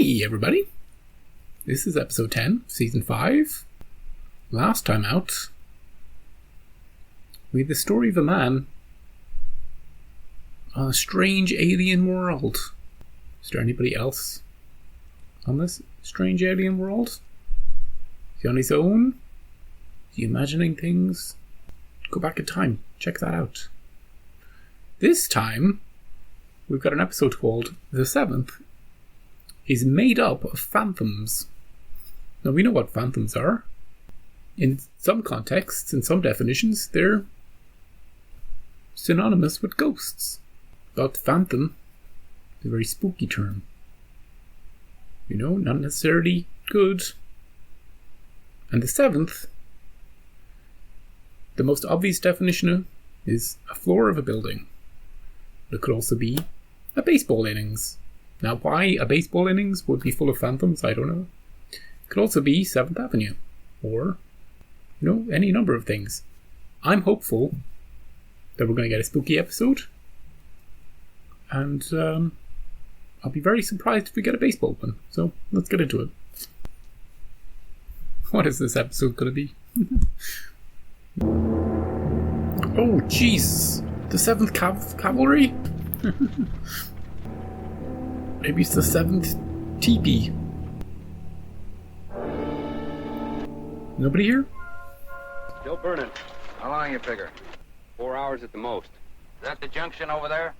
Hey everybody, this is episode 10, season 5. Last time out, we had the story of a man on a strange alien world. Is there anybody else on this strange alien world? Is he on his own? Is he imagining things? Go back in time, check that out. This time, we've got an episode called The Seventh is made up of phantoms. Now we know what phantoms are. In some contexts, in some definitions, they're synonymous with ghosts. But phantom is a very spooky term. You know, not necessarily good. And the seventh, the most obvious definition is a floor of a building. It could also be a baseball innings. Now, why a baseball innings would be full of phantoms, I don't know. It could also be 7th Avenue, or, you know, any number of things. I'm hopeful that we're going to get a spooky episode, and I'll be very surprised if we get a baseball one. So, let's get into it. What is this episode going to be? Oh, jeez! The 7th Cavalry? Maybe it's the 7th teepee. Nobody here? Still burning. How long you figure? 4 hours at the most. Is that the junction over there?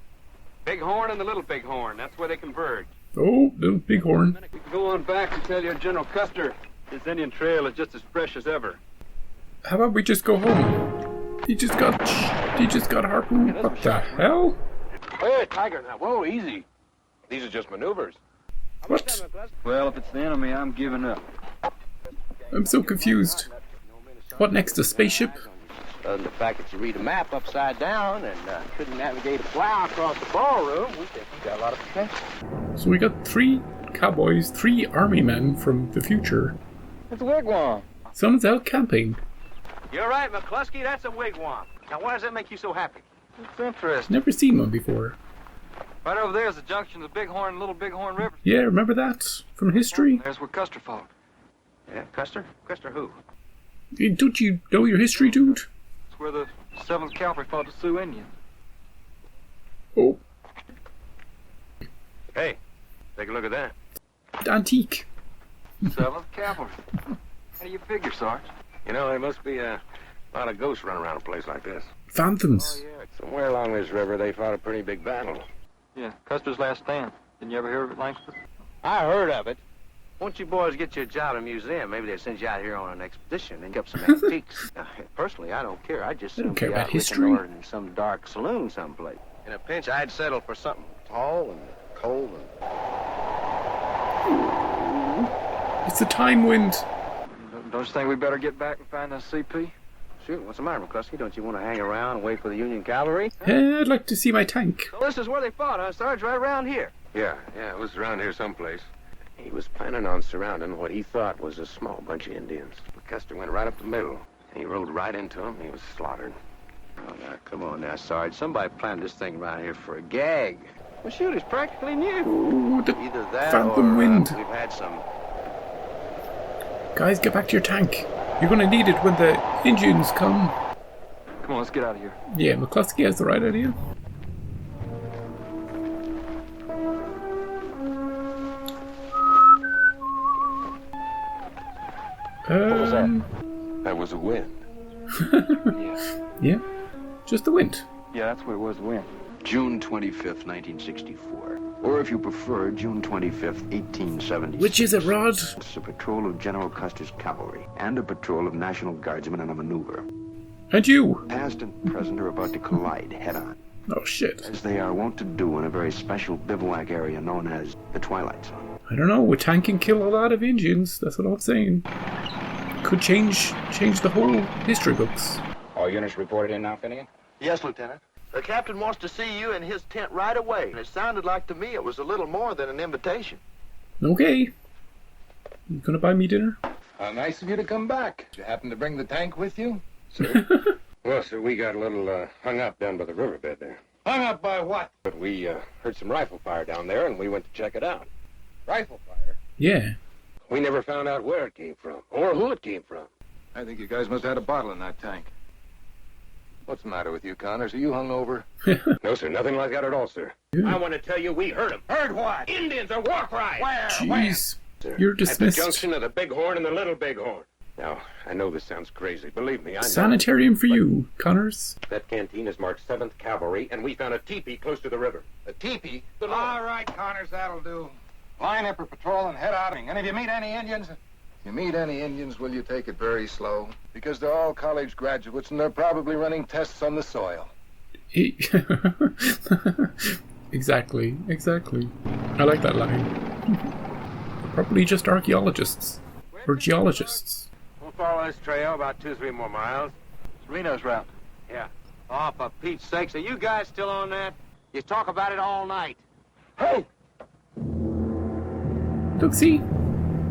Big Horn and the Little Big Horn. That's where they converge. Oh, Little Big Horn. We can go on back and tell your General Custer this Indian trail is just as fresh as ever. How about we just go home? He just got harpooned. What the hell? Hey, Tiger, now, whoa, easy. These are just maneuvers. What? Well, if it's the enemy, I'm giving up. I'm so confused. What next, a spaceship? Other than the fact that you read a map upside down and couldn't navigate a plow across the ballroom, we think we got a lot of potential. So we got 3 cowboys, 3 army men from the future. It's a wigwam. Someone's out camping. You're right, McCluskey, that's a wigwam. Now, why does that make you so happy? It's interesting. Never seen one before. Right over there is the junction of the Big Horn and Little Big Horn River. Yeah, remember that? From history? There's where Custer fought. Yeah, Custer? Custer who? Don't you know your history, dude? It's where the 7th Cavalry fought the Sioux Indians. Oh, Hey, take a look at that. antique. 7th Cavalry. How do you figure, Sarge? You know, there must be a lot of ghosts running around a place like this. Phantoms. Oh, yeah. Somewhere along this river, they fought a pretty big battle. Yeah, Custer's Last Stand. Didn't you ever hear of it, Langston? I heard of it. Once you boys get you a job in a museum, maybe they'll send you out here on an expedition and get up some antiques. Personally, I don't care. I just don't care be about out history. reconnoitering in some dark saloon someplace. In a pinch, I'd settle for something tall and cold and... It's the time wind. Don't you think we better get back and find that CP? Shoot, what's the matter, McCluskey? Don't you want to hang around and wait for the Union cavalry? I'd like to see my tank. So this is where they fought, huh, Sarge? Right around here? Yeah, it was around here someplace. He was planning on surrounding what he thought was a small bunch of Indians. But Custer went right up the middle. He rode right into them. He was slaughtered. Oh, now, come on now, Sarge. Somebody planned this thing around here for a gag. Well, shoot, it's practically new. Ooh, the Either that phantom or wind. we've had some... Guys, get back to your tank. You're going to need it when the Indians come. Come on, let's get out of here. Yeah, McCluskey has the right idea. What was that? That was a wind. Yeah, just the wind. Yeah, that's what it was, the wind. June 25th, 1964. Or if you prefer, June 25th, 1876. Which is it, Rod? It's a patrol of General Custer's cavalry and a patrol of National Guardsmen on a maneuver. And you. Past and present are about to collide head-on, Oh, shit. as they are wont to do in a very special bivouac area known as the Twilight Zone. I don't know. A tank can kill a lot of Indians. That's what I'm saying. Could change the whole history books. All units reported in now, Finnegan? Yes, Lieutenant. The captain wants to see you in his tent right away, and it sounded like to me it was a little more than an invitation. Okay. You gonna buy me dinner? Nice of you to come back. Did you happen to bring the tank with you? Sir? Well, sir, we got a little hung up down by the riverbed there. Hung up by what? But we heard some rifle fire down there, and we went to check it out. Rifle fire? Yeah. We never found out where it came from, or who it came from. I think you guys must have had a bottle in that tank. What's the matter with you, Connors? Are you hungover? No, sir, nothing like that at all, sir. I want to tell you we heard them. Heard what? Indians are war cries. Where? Jeez. Sir, You're at the dismissed. junction of the Bighorn and the Little Bighorn. Now, I know this sounds crazy. Believe me, I know. Sanitarium for you, Connors. That canteen is marked 7th Cavalry, and we found a teepee close to the river. A teepee? All right, Connors, that'll do. Line up a patrol and head out. And if you meet any Indians... If you meet any Indians, will you take it very slow? Because they're all college graduates, and they're probably running tests on the soil. Exactly. I like that line. Probably just archaeologists. Or geologists. We'll follow this trail about 2-3 more miles. It's Reno's route. Yeah. Oh, for Pete's sakes, are you guys still on that? You talk about it all night. Hey! Look, see?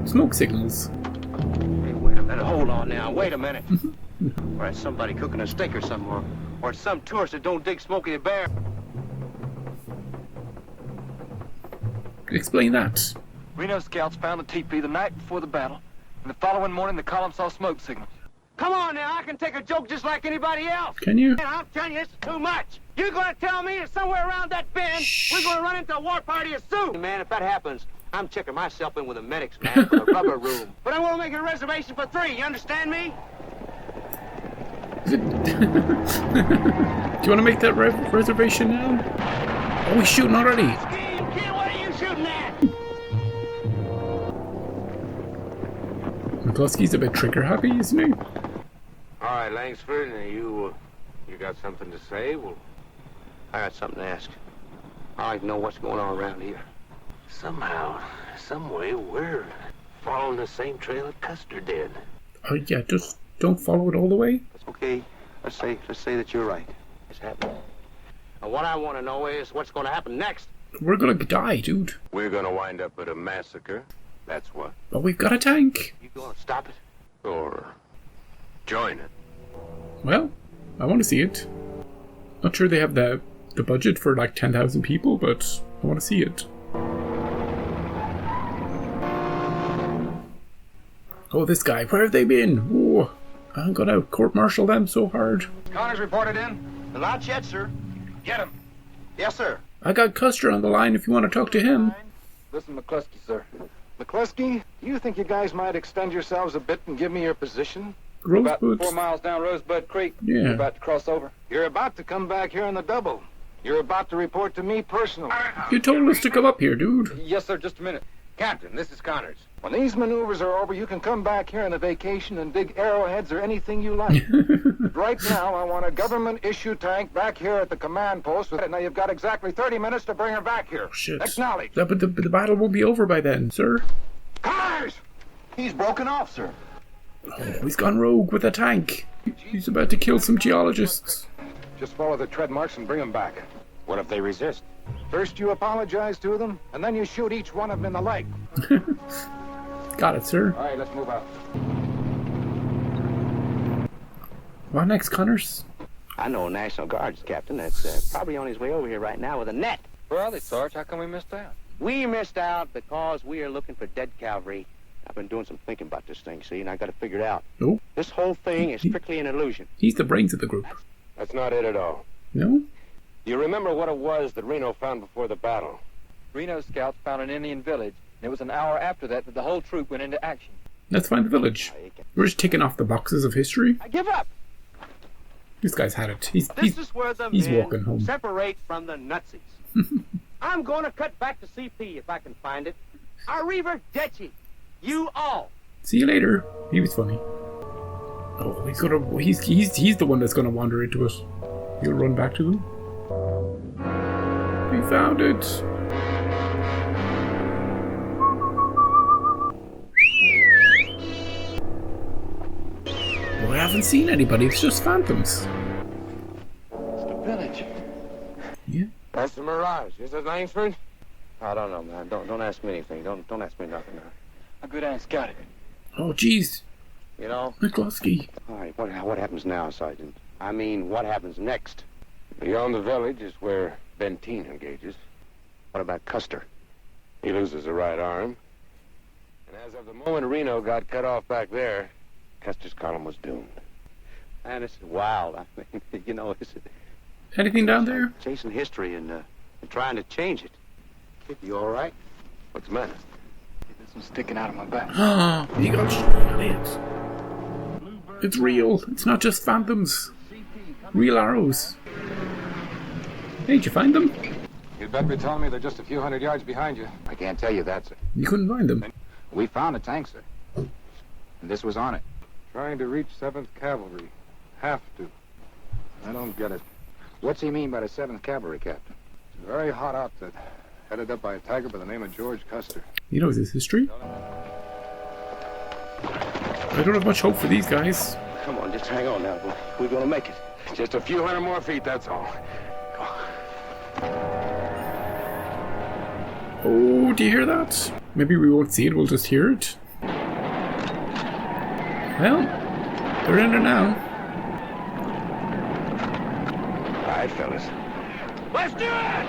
Smoke signals. Hey, wait a minute. Hold on now. Wait a minute. Or it's somebody cooking a steak or something. Or it's some tourist that don't dig Smokey the Bear. Explain that. Reno scouts found the teepee the night before the battle, and the following morning the column saw smoke signals. Come on now. I can take a joke just like anybody else. Can you? And I'm telling you, this is too much. You're going to tell me that somewhere around that bend, we're going to run into a war party as soon. Man, if that happens, I'm checking myself in with the medics, man, for the rubber room. But I'm going to make a reservation for 3. You understand me? Do you want to make that reservation now? Oh, he's shooting already. Kid, what are you shooting at? McCluskey's a bit trigger happy, isn't he? All right, Langsford, you got something to say? Well, I got something to ask. I'd like to know what's going on around here. somehow, some way, we're following the same trail that Custer did. Oh yeah, just don't follow it all the way. Okay, let's say that you're right. It's happening. And what I want to know is what's going to happen next. We're gonna die, dude. We're gonna wind up at a massacre. That's what. But we've got a tank. You going to stop it? Or join it. Well, I want to see it. Not sure they have the budget for like 10,000 people, but I want to see it. Oh, this guy. Where have they been? Oh, I'm gonna court-martial them so hard. Connors reported in. Not yet, sir. Get him. Yes, sir. I got Custer on the line if you want to talk to him. Listen, McCluskey, sir. McCluskey, do you think you guys might extend yourselves a bit and give me your position? Rosebud. About 4 miles down Rosebud Creek. Yeah. You're about to cross over. You're about to come back here on the double. You're about to report to me personally. You told us to come up here, dude. Yes, sir. Just a minute. Captain, this is Connors. When these maneuvers are over, you can come back here on a vacation and dig arrowheads or anything you like. Right now, I want a government-issue tank back here at the command post. Now you've got exactly 30 minutes to bring her back here. Oh, shit. Acknowledge. But the battle won't be over by then, sir. Connors! He's broken off, sir. Oh, he's gone rogue with a tank. He's about to kill some geologists. Just follow the tread marks and bring them back. What if they resist? First you apologize to them, and then you shoot each one of them in the leg. Got it, sir. All right, let's move out. What next, Connors? I know a National Guard's captain that's probably on his way over here right now with a net. Where are they, Sarge? How come we missed out? We missed out because we are looking for dead cavalry. I've been doing some thinking about this thing, see, and I got to figure it out. No, This whole thing is strictly an illusion. he's the brains of the group. That's not it at all. No? Do you remember what it was that Reno found before the battle? Reno scouts found an Indian village, and it was an hour after that the whole troop went into action. Let's find the village. We're just ticking off the boxes of history. I give up. This guy's had it. This is where the he's men walking home. separate from the Nazis. I'm going to cut back to CP if I can find it. Arrivederci. You all. See you later. He was funny. Oh, he's the one that's gonna wander into it. He'll run back to them. We found it. Well, I haven't seen anybody. It's just phantoms. It's the village. Yeah. That's the Mirage. Is it Langsford? I don't know, man. Don't ask me anything. Don't ask me nothing. I'll go down and scout it. Oh, jeez. You know? McCluskey. All right, what happens now, Sergeant? I mean, what happens next? Beyond the village is where Benteen engages. What about Custer? He loses a right arm. And as of the moment Reno got cut off back there, Custer's column was doomed. And it's wild. I mean, you know, it's Anything down there? chasing history and trying to change it. Kid, you all right? What's the matter? This one's sticking out of my back. You got shot it. It's real. It's not just phantoms. Real arrows. Hey, did you find them? You'd better be telling me they're just a few hundred yards behind you. I can't tell you that, sir. You couldn't find them. We found a tank, sir. And this was on it. Trying to reach 7th Cavalry. Have to. I don't get it. What's he mean by the 7th Cavalry, Captain? It's a very hot outfit, headed up by a tiger by the name of George Custer. You know his history? I don't have much hope for these guys. Come on, just hang on now. We're gonna make it. Just a few hundred more feet, that's all. Oh, do you hear that? Maybe we won't see it, we'll just hear it. Well, they're in there now. All right, fellas. Let's do it!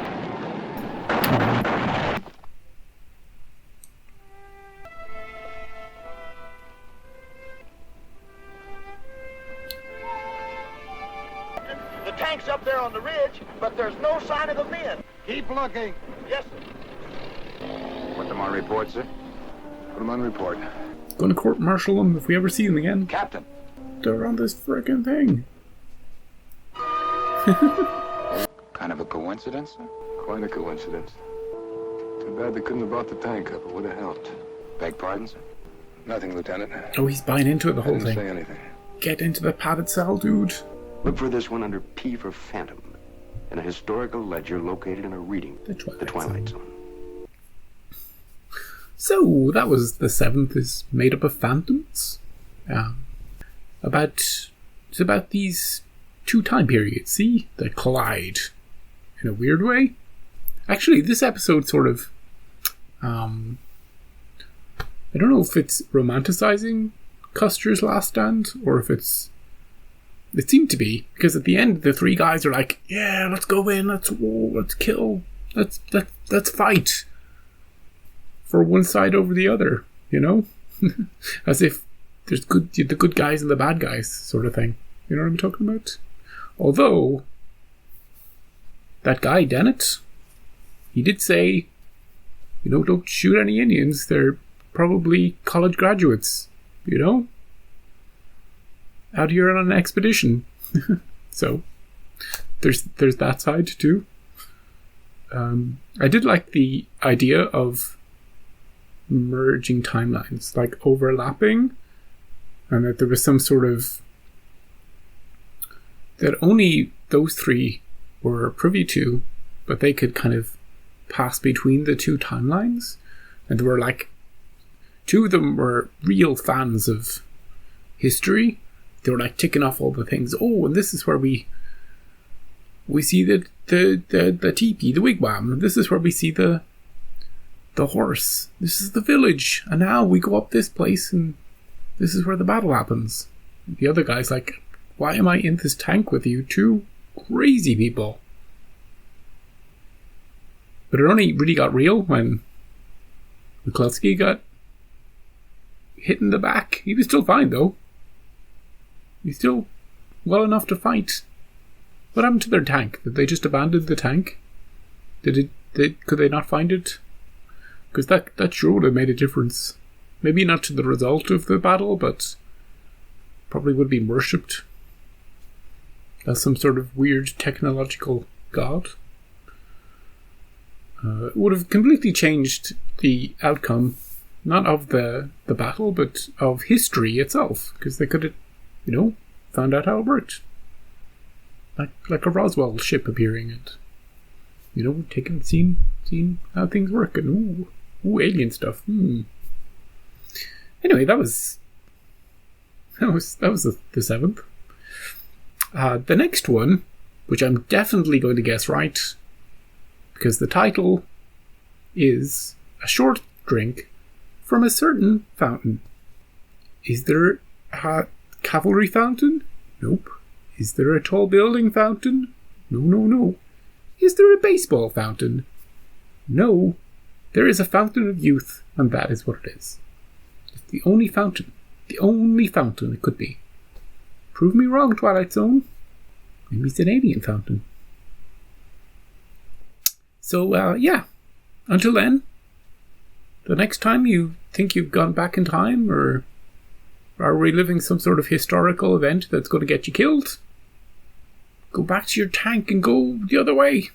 The tank's up there on the ridge, but there's no sign of the men. Keep looking. Yes, sir. Put them on report, sir. Put them on report. Gonna court-martial them if we ever see them again. Captain. They're on this frickin' thing. Kind of a coincidence, sir? Quite a coincidence. Too bad they couldn't have brought the tank up. It would have helped. Beg pardon, sir? Nothing, Lieutenant. Oh, he's buying into it, the I whole didn't say thing. anything. Get into the padded cell, dude. Look for this one under P for Phantom in a historical ledger located in a reading, The Twilight the Twilight Zone. Zone. So, that was the 7th is made up of phantoms. It's about these two time periods, see? That collide in a weird way. Actually, this episode sort of, I don't know if it's romanticizing Custer's last stand, or if it seemed to be, because at the end, the three guys are like, yeah, let's go in, let's kill, let's fight. For one side over the other, you know? As if there's the good guys and the bad guys sort of thing. You know what I'm talking about? Although, that guy, Dennett, he did say, you know, don't shoot any Indians. They're probably college graduates, you know? Out here on an expedition. So, there's that side too. I did like the idea of merging timelines, like overlapping, and that there was some sort of that only those three were privy to, but they could kind of pass between the two timelines, and there were like two of them were real fans of history. They were like ticking off all the things. Oh, and this is where we see the teepee, the wigwam. This is where we see the horse. This is the village. And now we go up this place and this is where the battle happens. The other guy's like, why am I in this tank with you two crazy people? But it only really got real when McCluskey got hit in the back. He was still fine though. He's still well enough to fight. What happened to their tank? Did they just abandon the tank? Could they not find it? Because that sure would have made a difference. Maybe not to the result of the battle, but probably would have been worshipped as some sort of weird technological god. It would have completely changed the outcome, not of the battle, but of history itself, because they could have, you know, found out how it worked. Like a Roswell ship appearing and, you know, seeing how things work and ooh, alien stuff. Anyway, that was the 7th. The next one, which I'm definitely going to guess right, because the title is A Short Drink from a Certain Fountain. Is there a cavalry fountain? Nope. Is there a tall building fountain? No. Is there a baseball fountain? No. There is a fountain of youth, and that is what it is. It's the only fountain it could be. Prove me wrong, Twilight Zone. Maybe it's an alien fountain. So, yeah. Until then, the next time you think you've gone back in time or are reliving some sort of historical event that's going to get you killed, go back to your tank and go the other way.